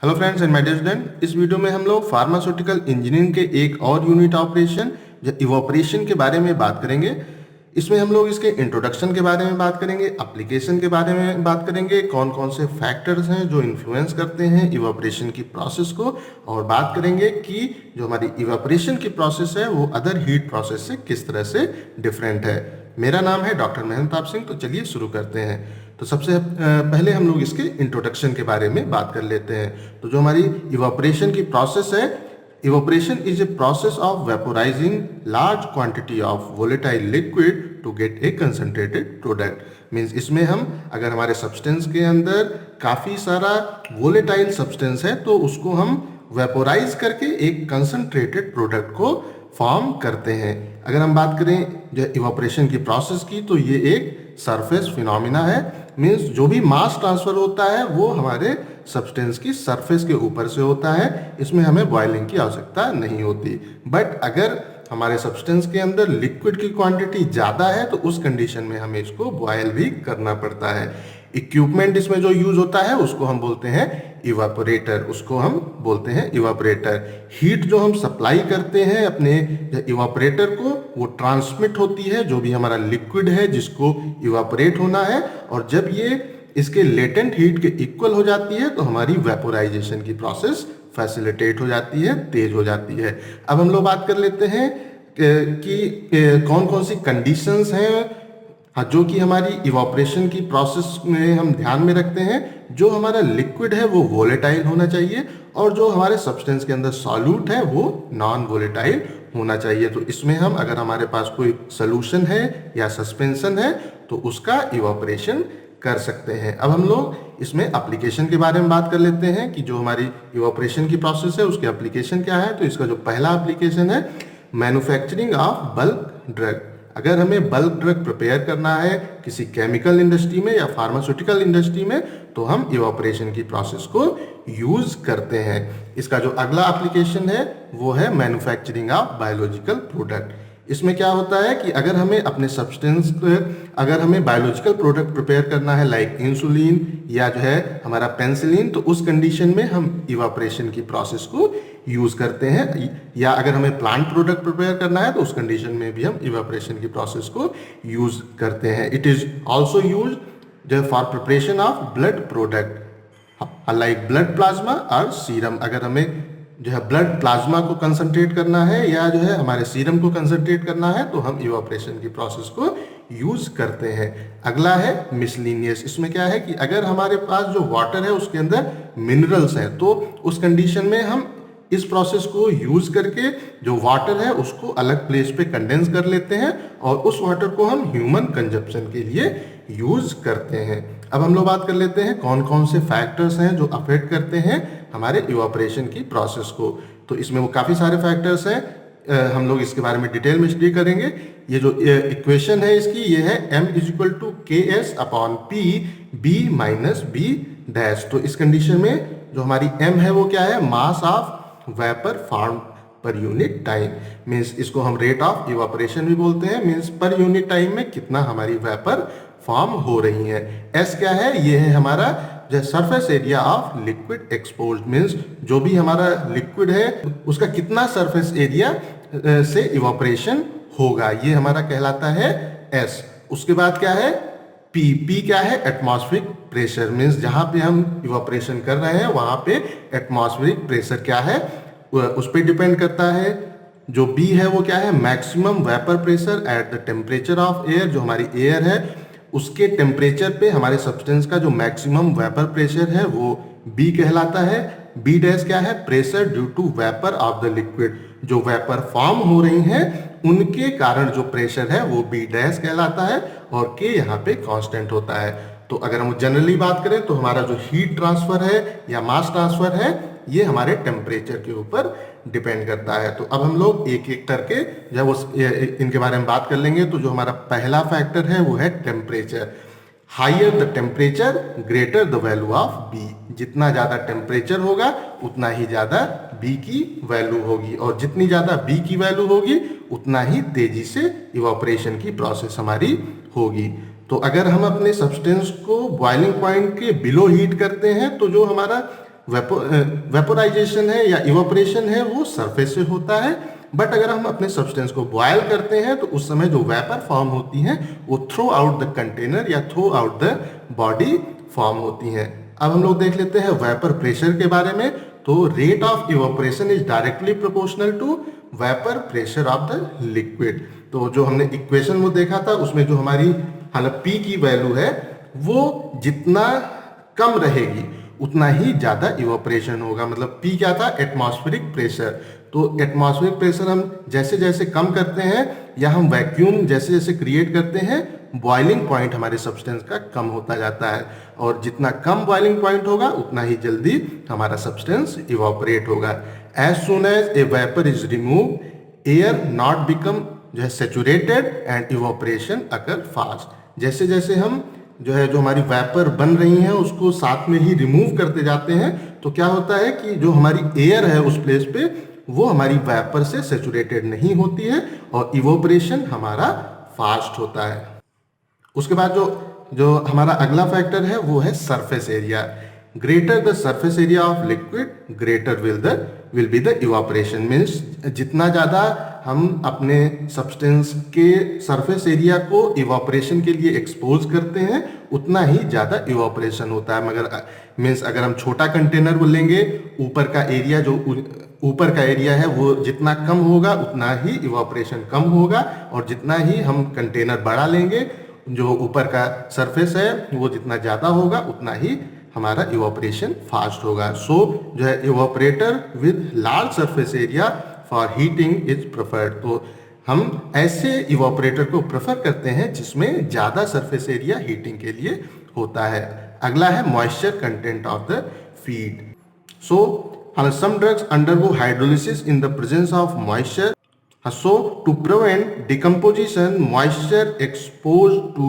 Hello friends and my dear student, इस video में हम लोग फार्मास्यूटिकल इंजीनियरिंग के एक और यूनिट ऑपरेशन इवोपरेशन के बारे में बात करेंगे। इसमें हम लोग इसके इंट्रोडक्शन के बारे में बात करेंगे, एप्लीकेशन के बारे में बात करेंगे, कौन कौन से फैक्टर्स हैं जो इन्फ्लुएंस करते हैं इवोपरेशन की प्रोसेस को, और बात करेंगे कि जो हमारी इवोपरेशन की प्रोसेस है वो अदर हीट प्रोसेस से किस तरह से डिफरेंट है। मेरा नाम है डॉक्टर महेंद्र सिंह। तो चलिए शुरू करते हैं। तो सबसे पहले हम लोग इसके इंट्रोडक्शन के बारे में बात कर लेते हैं। तो जो हमारी इवोपरेशन की प्रोसेस है, evaporation is a process of vaporising large quantity of volatile liquid to get a concentrated product. Means इसमें हम अगर हमारे सब्सटेंस के अंदर काफ़ी सारा वोलेटाइल सब्सटेंस है तो उसको हम वेपोराइज करके एक कंसंट्रेटेड प्रोडक्ट को फॉर्म करते हैं। अगर हम बात करें जो इवोपरेशन की प्रोसेस की, तो ये एक सरफेस फिनोमिना है। मीन्स जो भी मास ट्रांसफर होता है वो हमारे सब्सटेंस की सरफेस के ऊपर से होता है। इसमें हमें बॉयलिंग की आवश्यकता नहीं होती। बट अगर हमारे सब्सटेंस के अंदर लिक्विड की क्वांटिटी ज़्यादा है तो उस कंडीशन में हमें इसको बॉयल भी करना पड़ता है। इक्विपमेंट इसमें जो यूज होता है उसको हम बोलते हैं इवापोरेटर, उसको हम बोलते हैं इवापोरेटर। हीट जो हम सप्लाई करते हैं अपने इवापोरेटर को, वो ट्रांसमिट होती है जो भी हमारा लिक्विड है जिसको इवापोरेट होना है, और जब ये इसके लेटेंट हीट के इक्वल हो जाती है तो हमारी वेपोराइजेशन की प्रोसेस फैसिलिटेट हो जाती है, तेज हो जाती है। अब हम लोग बात कर लेते हैं कि कौन कौन सी कंडीशंस हैं जो कि हमारी इवापोरेशन की प्रोसेस में हम ध्यान में रखते हैं। जो हमारा लिक्विड है वो वोलेटाइल होना चाहिए, और जो हमारे सब्सटेंस के अंदर सॉल्यूट है वो नॉन वोलेटाइल होना चाहिए। तो इसमें हम अगर हमारे पास कोई सोल्यूशन है या सस्पेंशन है तो उसका इवापोरेशन कर सकते हैं। अब हम लोग इसमें एप्लीकेशन के बारे में बात कर लेते हैं कि जो हमारी इवापोरेशन की प्रोसेस है उसके एप्लीकेशन क्या है। तो इसका जो पहला एप्लीकेशन है, मैन्युफैक्चरिंग ऑफ बल्क ड्रग। अगर हमें बल्क ड्रग प्रिपेयर करना है किसी केमिकल इंडस्ट्री में या फार्मास्यूटिकल इंडस्ट्री में तो हम इवापोरेशन की प्रोसेस को यूज करते हैं। इसका जो अगला एप्लीकेशन है वो है मैन्युफैक्चरिंग ऑफ बायोलॉजिकल प्रोडक्ट। इसमें क्या होता है कि अगर हमें अपने सब्सटेंस अगर हमें बायोलॉजिकल प्रोडक्ट प्रिपेयर करना है लाइक इंसुलिन या जो है हमारा पेंसिलिन, तो उस कंडीशन में हम इवापोरेशन की प्रोसेस को यूज करते हैं। या अगर हमें प्लांट प्रोडक्ट प्रिपेयर करना है तो उस कंडीशन में भी हम इवापोरेशन की प्रोसेस को यूज करते हैं। It is also use for preparation of blood product like blood plasma और सीरम। अगर हमें जो है ब्लड प्लाज्मा को कंसंट्रेट करना है या जो है हमारे सीरम को कंसंट्रेट करना है तो हम इवापोरेशन की प्रोसेस को यूज करते हैं। अगला है मिसलिनियस। इसमें क्या है कि अगर हमारे पास जो वाटर है उसके अंदर मिनरल्स हैं तो उस कंडीशन में हम इस प्रोसेस को यूज करके जो वाटर है उसको अलग प्लेस पे कंडेंस कर लेते हैं और उस वाटर को हम ह्यूमन कंजप्शन के लिए यूज करते हैं। अब हम लोग बात कर लेते हैं कौन कौन से फैक्टर्स हैं जो अफेक्ट करते हैं हमारे इवापोरेशन की प्रोसेस को। तो इसमें वो काफ़ी सारे फैक्टर्स हैं, हम लोग इसके बारे में डिटेल में स्टडी करेंगे। ये जो इक्वेशन है इसकी ये है m = KS upon P B minus B dash. तो इस कंडीशन में जो हमारी m है वो क्या है, mass of vapour form per unit time. Means इसको हम रेट ऑफ इवापोरेशन भी बोलते हैं। मीन्स पर यूनिट टाइम में कितना हमारी वेपर फॉर्म हो रही है। S क्या है, ये है हमारा जो surface area of liquid exposed. Means जो भी हमारा लिक्विड है उसका कितना सरफेस एरिया से इवापोरेशन होगा, ये हमारा कहलाता है S। उसके बाद क्या है P क्या है, एटमॉस्फेरिक प्रेशर। मीन्स जहाँ पे हम इवापोरेशन कर रहे हैं वहाँ पे एटमॉस्फेरिक प्रेशर क्या है उस पर डिपेंड करता है। जो B है वो क्या है, maximum vapour pressure at the temperature of air. जो हमारी एयर है उसके टेम्परेचर पे हमारे सब्सटेंस का जो मैक्सिमम वेपर प्रेशर है वो B कहलाता है। B डैश क्या है, pressure due to vapour of the liquid. जो वेपर फॉर्म हो रही हैं उनके कारण जो प्रेशर है वो B डैश कहलाता है, और K यहाँ पे कांस्टेंट होता है। तो अगर हम जनरली बात करें तो हमारा जो हीट ट्रांसफर है या मास ट्रांसफर है ये हमारे टेम्परेचर के ऊपर डिपेंड करता है। तो अब हम लोग एक एक करके जब इनके बारे में बात कर लेंगे। तो जो हमारा पहला फैक्टर है वो है temperature. Higher the temperature greater the value of B। जितना ज़्यादा टेम्परेचर होगा उतना ही ज़्यादा B की वैल्यू होगी, और जितनी ज़्यादा B की वैल्यू होगी उतना ही तेजी से इवापोरेशन की प्रोसेस हमारी होगी। तो अगर हम अपने सब्सटेंस को बॉइलिंग पॉइंट के बिलो हीट करते हैं तो जो हमारा वेपोराइजेशन है या इवापोरेशन है वो सरफेस से होता है, बट अगर हम अपने सब्सटेंस को बॉयल करते हैं तो उस समय जो वेपर फॉर्म होती हैं वो थ्रू आउट द कंटेनर या through out the body form होती हैं। अब हम लोग देख लेते हैं वेपर प्रेशर के बारे में। तो rate of evaporation is directly proportional to vapour pressure of the liquid. तो जो हमने इक्वेशन में देखा था उसमें जो हमारी हालांकि P की वैल्यू है वो जितना कम रहेगी उतना ही ज़्यादा इवापोरेशन होगा। मतलब P क्या था, एटमॉस्फेरिक प्रेशर। तो एटमॉस्फेरिक प्रेशर हम जैसे जैसे कम करते हैं या हम वैक्यूम जैसे जैसे क्रिएट करते हैं, बॉइलिंग पॉइंट हमारे सब्सटेंस का कम होता जाता है, और जितना कम बॉइलिंग पॉइंट होगा उतना ही जल्दी हमारा सब्सटेंस इवापोरेट होगा। As soon as a vapour is remove, air not become जो है saturated and evaporation occur fast. जैसे जैसे हम जो हमारी वेपर बन रही हैं उसको साथ में ही रिमूव करते जाते हैं तो क्या होता है कि जो हमारी एयर है उस प्लेस पे वो हमारी वेपर से सेचुरेटेड नहीं होती है और इवोपरेशन हमारा फास्ट होता है। उसके बाद जो हमारा अगला फैक्टर है वो है surface area. Greater the surface area of liquid greater will be the evaporation. Means जितना ज़्यादा हम अपने सब्सटेंस के सरफेस एरिया को इवापोरेशन के लिए एक्सपोज करते हैं उतना ही ज़्यादा इवापोरेशन होता है। मगर मीन्स अगर हम छोटा कंटेनर वो लेंगे, ऊपर का एरिया जो ऊपर का एरिया है वो जितना कम होगा उतना ही इवापोरेशन कम होगा, और जितना ही हम कंटेनर बड़ा लेंगे जो ऊपर का सरफेस है वो जितना ज़्यादा होगा उतना ही हमारा इवापोरेशन फास्ट होगा। सो जो है evaporator with large surface area for heating is preferred. तो हम ऐसे इवापोरेटर को प्रेफर करते हैं जिसमें ज़्यादा सरफेस एरिया हीटिंग के लिए होता है। अगला है moisture content of the feed. So some drugs undergo hydrolysis in the presence of moisture. So to prevent decomposition, moisture exposed to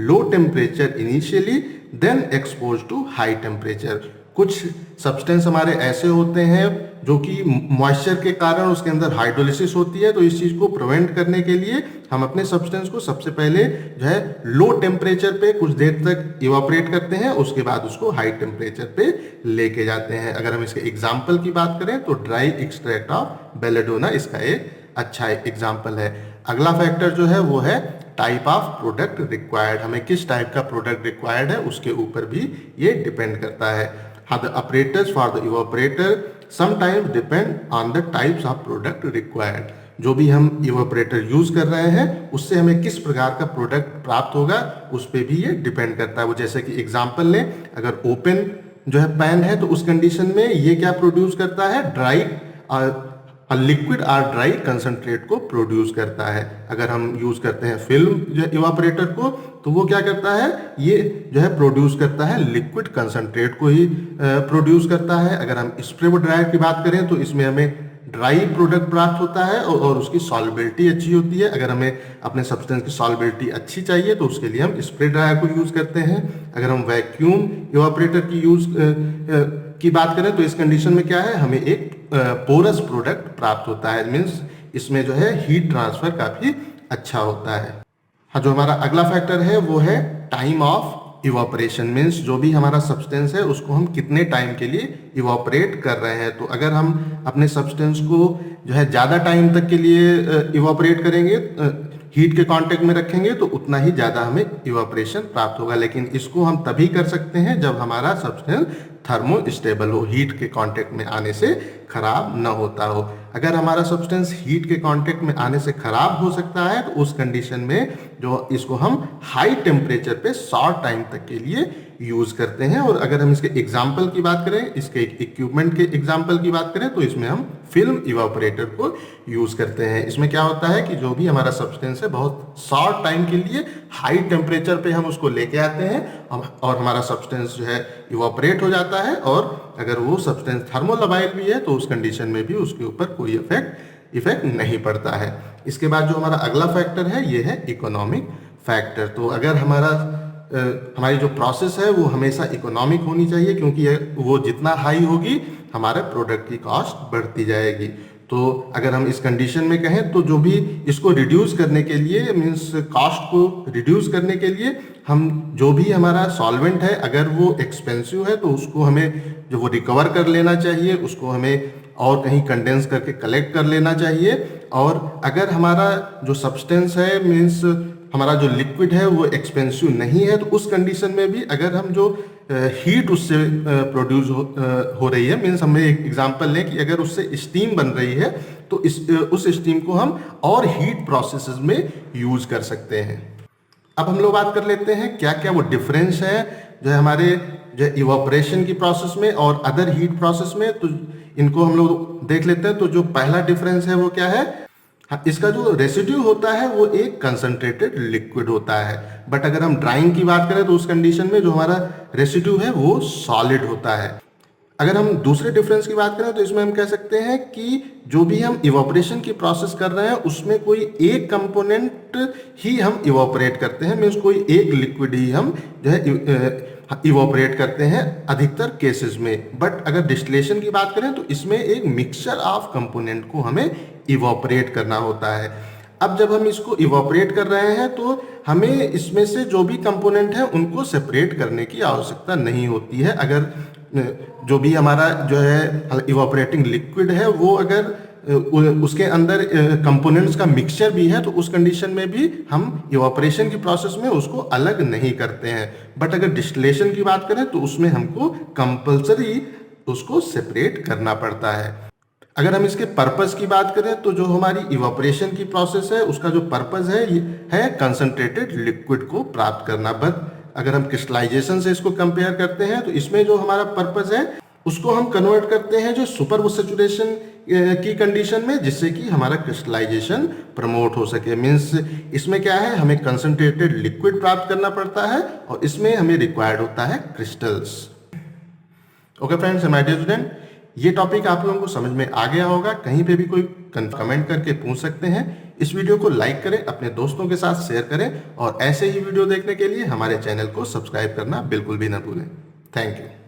low temperature initially, then exposed to high temperature. कुछ substance हमारे ऐसे होते हैं जो कि moisture के कारण उसके अंदर हाइड्रोलिसिस होती है, तो इस चीज़ को प्रिवेंट करने के लिए हम अपने सब्सटेंस को सबसे पहले जो है लो टेम्परेचर पे कुछ देर तक इवापोरेट करते हैं, उसके बाद उसको हाई टेम्परेचर पे लेके जाते हैं। अगर हम इसके एग्जाम्पल की बात करें तो ड्राई एक्सट्रैक्ट ऑफ बेलेडोना इसका एक अच्छा एग्जाम्पल है। अगला फैक्टर जो है वो है टाइप ऑफ प्रोडक्ट रिक्वायर्ड। हमें किस टाइप का प्रोडक्ट रिक्वायर्ड है उसके ऊपर भी ये डिपेंड करता है। हाँ, the apparatus for the evaporator sometimes depend on the types of product required. जो भी हम इवापोरेटर यूज कर रहे हैं उससे हमें किस प्रकार का प्रोडक्ट प्राप्त होगा उस पर भी ये डिपेंड करता है। वो जैसे कि एग्जांपल लें, अगर ओपन जो है पैन है तो उस कंडीशन में ये क्या प्रोड्यूस करता है, ड्राई लिक्विड और ड्राई कंसंट्रेट को प्रोड्यूस करता है। अगर हम यूज करते हैं फिल्म जो इवापोरेटर को तो वो क्या करता है, ये जो है प्रोड्यूस करता है लिक्विड कंसंट्रेट को ही प्रोड्यूस करता है। अगर हम स्प्रे ड्रायर की बात करें तो इसमें हमें ड्राई प्रोडक्ट प्राप्त होता है और उसकी सॉल्युबिलिटी अच्छी होती है। अगर हमें अपने सब्सटेंस की सॉल्युबिलिटी अच्छी चाहिए तो उसके लिए हम स्प्रे ड्रायर को यूज करते हैं। अगर हम वैक्यूम इवापोरेटर की बात करें तो इस कंडीशन में क्या है, हमें एक पोरस प्रोडक्ट प्राप्त होता है। मीन्स इसमें जो है हीट ट्रांसफर काफी अच्छा होता है। हाँ, जो हमारा अगला फैक्टर है वो है टाइम ऑफ इवापोरेशन। मीन्स जो भी हमारा सब्सटेंस है उसको हम कितने टाइम के लिए इवापोरेट कर रहे हैं। तो अगर हम अपने सब्सटेंस को जो है ज़्यादा टाइम तक के लिए इवापोरेट करेंगे, हीट के कांटेक्ट में रखेंगे तो उतना ही ज़्यादा हमें इवापोरेशन प्राप्त होगा। लेकिन इसको हम तभी कर सकते हैं जब हमारा सब्सटेंस थर्मो स्टेबल हो, हीट के कांटेक्ट में आने से खराब न होता हो। अगर हमारा सब्सटेंस हीट के कांटेक्ट में आने से खराब हो सकता है तो उस कंडीशन में जो इसको हम हाई टेम्परेचर पे शॉर्ट टाइम तक के लिए यूज करते हैं। और अगर हम इसके एग्जाम्पल की बात करें, इसके इक्विपमेंट के एग्जाम्पल की बात करें तो इसमें हम फिल्म इवापोरेटर को यूज करते हैं। इसमें क्या होता है कि जो भी हमारा सब्सटेंस है बहुत शॉर्ट टाइम के लिए हाई टेम्परेचर पे हम उसको लेके आते हैं और हमारा सब्सटेंस जो है इवापोरेट हो जाता है। और अगर वो सब्सटेंस थर्मोलबाइल भी है तो उस कंडीशन में भी उसके ऊपर कोई इफेक्ट नहीं पड़ता है। इसके बाद जो हमारा अगला फैक्टर है ये है इकोनॉमिक फैक्टर। तो अगर हमारी जो प्रोसेस है वो हमेशा इकोनॉमिक होनी चाहिए, क्योंकि वो जितना हाई होगी हमारे प्रोडक्ट की कॉस्ट बढ़ती जाएगी। तो अगर हम इस कंडीशन में कहें तो जो भी इसको रिड्यूस करने के लिए मीन्स कॉस्ट को रिड्यूस करने के लिए हम जो भी हमारा सॉल्वेंट है अगर वो एक्सपेंसिव है तो उसको हमें जो वो रिकवर कर लेना चाहिए, उसको हमें और कहीं कंडेंस करके कलेक्ट कर लेना चाहिए। और अगर हमारा जो सब्सटेंस है मीन्स हमारा जो लिक्विड है वो एक्सपेंसिव नहीं है तो उस कंडीशन में भी अगर हम जो हीट उससे प्रोड्यूस हो रही है मीन्स हम एक एग्जांपल लें कि अगर उससे स्टीम बन रही है तो उस स्टीम को हम और हीट प्रोसेसेस में यूज कर सकते हैं। अब हम लोग बात कर लेते हैं क्या क्या वो डिफरेंस है जो है हमारे जो इवापोरेशन की प्रोसेस में और अदर हीट प्रोसेस में, तो इनको हम लोग देख लेते हैं। तो जो पहला डिफरेंस है वो क्या है, हाँ, इसका जो रेसिड्यू होता है वो एक कंसंट्रेटेड लिक्विड होता है, बट अगर हम ड्राइंग की बात करें तो उस कंडीशन में जो हमारा रेसिड्यू है वो सॉलिड होता है। अगर हम दूसरे डिफरेंस की बात करें तो इसमें हम कह सकते हैं कि जो भी हम इवापोरेशन की प्रोसेस कर रहे हैं उसमें कोई एक कंपोनेंट ही हम इवापोरेट करते हैं, मीन्स कोई एक लिक्विड ही हम जो है इवापोरेट करते हैं अधिकतर केसेस में। बट अगर डिस्टिलेशन की बात करें तो इसमें एक मिक्सचर ऑफ कंपोनेंट को हमें इवापोरेट करना होता है। अब जब हम इसको इवापोरेट कर रहे हैं तो हमें इसमें से जो भी कंपोनेंट है उनको सेपरेट करने की आवश्यकता नहीं होती है। अगर जो भी हमारा जो है इवापोरेटिंग लिक्विड है वो अगर उसके अंदर कंपोनेंट्स का मिक्सचर भी है तो उस कंडीशन में भी हम इवापोरेशन की प्रोसेस में उसको अलग नहीं करते हैं। बट अगर डिस्टिलेशन की बात करें तो उसमें हमको कंपल्सरी उसको सेपरेट करना पड़ता है। अगर हम इसके पर्पस की बात करें तो जो हमारी इवापोरेशन की प्रोसेस है उसका जो पर्पस है ये है कंसंट्रेटेड लिक्विड को प्राप्त करना। बट अगर हम क्रिस्टलाइजेशन से इसको कंपेयर करते हैं तो इसमें जो हमारा पर्पस है उसको हम कन्वर्ट करते हैं जो सुपर सैचुरेशन की कंडीशन में, जिससे कि हमारा क्रिस्टलाइजेशन प्रमोट हो सके। मीन्स इसमें क्या है, हमें कंसंट्रेटेड लिक्विड प्राप्त करना पड़ता है और इसमें हमें रिक्वायर्ड होता है crystals. Okay friends and my dear student, ये टॉपिक आप लोगों को समझ में आ गया होगा। कहीं पे भी कोई कमेंट करके पूछ सकते हैं। इस वीडियो को लाइक करें, अपने दोस्तों के साथ शेयर करें और ऐसे ही वीडियो देखने के लिए हमारे चैनल को सब्सक्राइब करना बिल्कुल भी ना भूलें। Thank you.